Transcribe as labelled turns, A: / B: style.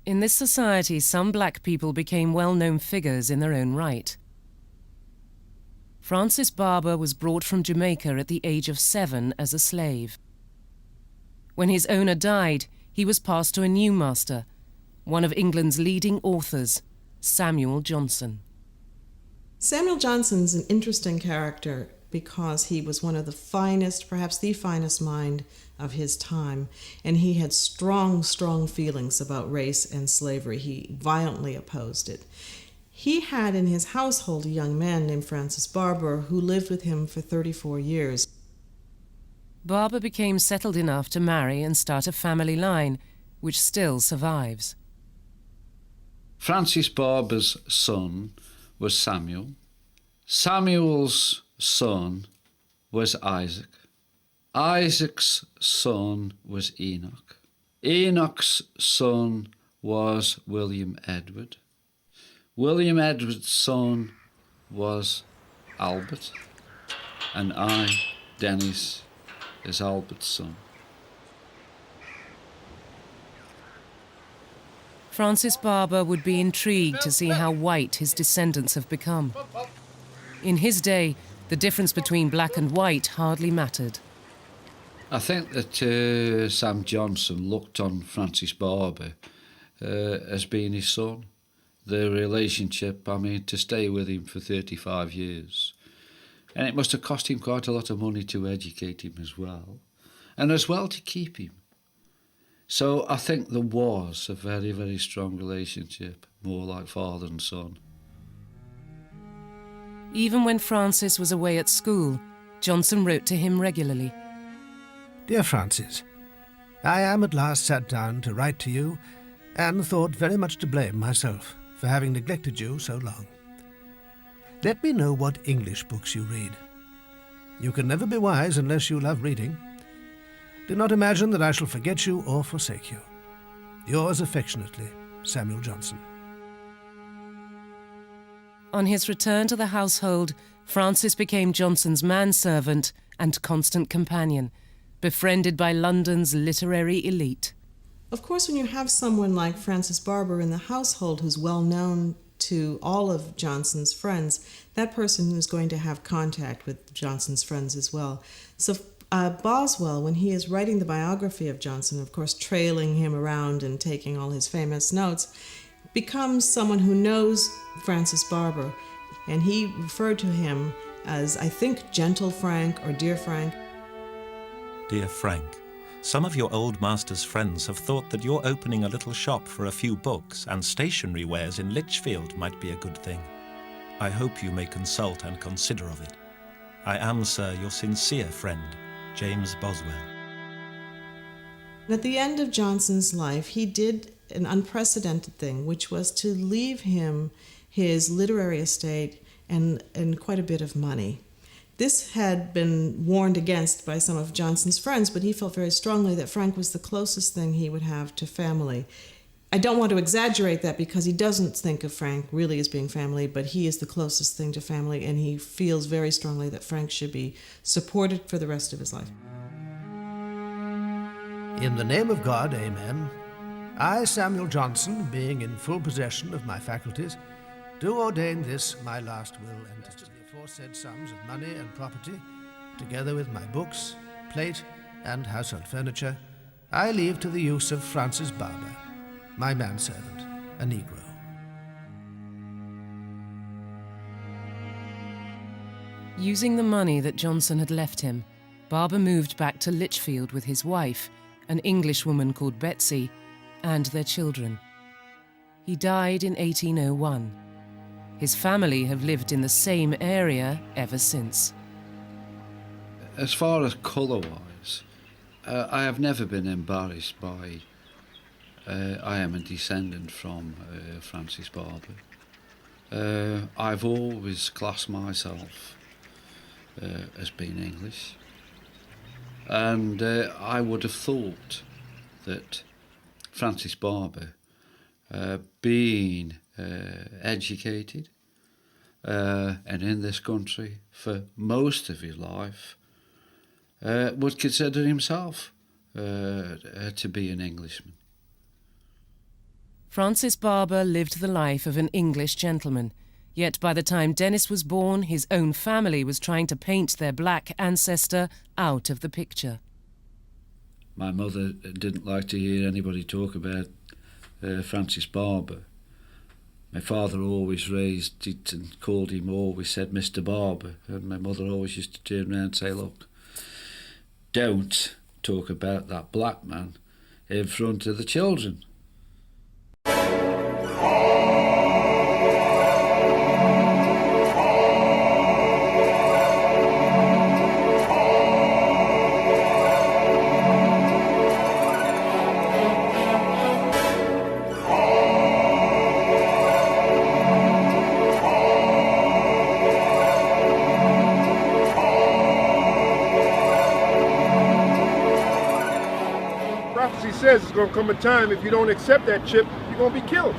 A: In this society, some black people became well-known figures in their own right. Francis Barber was brought from Jamaica at the age of 7 as a slave. When his owner died, he was passed to a new master, one of England's leading authors, Samuel Johnson.
B: Samuel Johnson's an interesting character because he was one of the finest, perhaps the finest mind of his time, and he had strong feelings about race and slavery. He violently opposed it. He had in his household a young man named Francis Barber who lived with him for 34 years.
A: Barber became settled enough to marry and start a family line, which still survives.
C: Francis Barber's son was Samuel. Samuel's son was Isaac. Isaac's son was Enoch. Enoch's son was William Edward. William Edward's son was Albert. And I, Dennis, is Albert's son.
A: Francis Barber would be intrigued to see how white his descendants have become. In his day, the difference between black and white hardly mattered.
C: I think that Sam Johnson looked on Francis Barber as being his son. The relationship, to stay with him for 35 years. And it must have cost him quite a lot of money to educate him as well, and as well to keep him. So I think there was a very, very strong relationship, more like father and son.
A: Even when Francis was away at school, Johnson wrote to him regularly.
D: Dear Francis, I am at last sat down to write to you, and thought very much to blame myself for having neglected you so long. Let me know what English books you read. You can never be wise unless you love reading. Do not imagine that I shall forget you or forsake you. Yours affectionately, Samuel Johnson.
A: On his return to the household, Francis became Johnson's manservant and constant companion, befriended by London's literary elite.
B: Of course, when you have someone like Francis Barber in the household who's well known to all of Johnson's friends, that person is going to have contact with Johnson's friends as well. So Boswell, when he is writing the biography of Johnson, of course trailing him around and taking all his famous notes, becomes someone who knows Francis Barber, and he referred to him as, I think, Gentle Frank or Dear Frank.
E: Dear Frank, some of your old master's friends have thought that your opening a little shop for a few books and stationery wares in Lichfield might be a good thing. I hope you may consult and consider of it. I am, sir, your sincere friend, James Boswell.
B: At the end of Johnson's life, he did an unprecedented thing, which was to leave him his literary estate and quite a bit of money. This had been warned against by some of Johnson's friends, but he felt very strongly that Frank was the closest thing he would have to family. I don't want to exaggerate that because he doesn't think of Frank really as being family, but he is the closest thing to family, and he feels very strongly that Frank should be supported for the rest of his life.
D: In the name of God, amen. I, Samuel Johnson, being in full possession of my faculties, do ordain this my last will and testament. The aforesaid sums of money and property, together with my books, plate, and household furniture, I leave to the use of Francis Barber, my manservant, a Negro.
A: Using the money that Johnson had left him, Barber moved back to Lichfield with his wife, an Englishwoman called Betsy, and their children. He died in 1801. His family have lived in the same area ever since.
C: As far as colour-wise, I have never been embarrassed by I am a descendant from Francis Barber. I've always classed myself as being English, and I would have thought that Francis Barber, being educated and in this country for most of his life, would consider himself to be an Englishman.
A: Francis Barber lived the life of an English gentleman, yet by the time Dennis was born, his own family was trying to paint their black ancestor out of the picture.
C: My mother didn't like to hear anybody talk about Francis Barber. My father always raised it and called him, always said Mr. Barber, and my mother always used to turn around and say, look, don't talk about that black man in front of the children.
F: Prophecy says it's going to come a time if you don't accept that chip, you're going to be killed.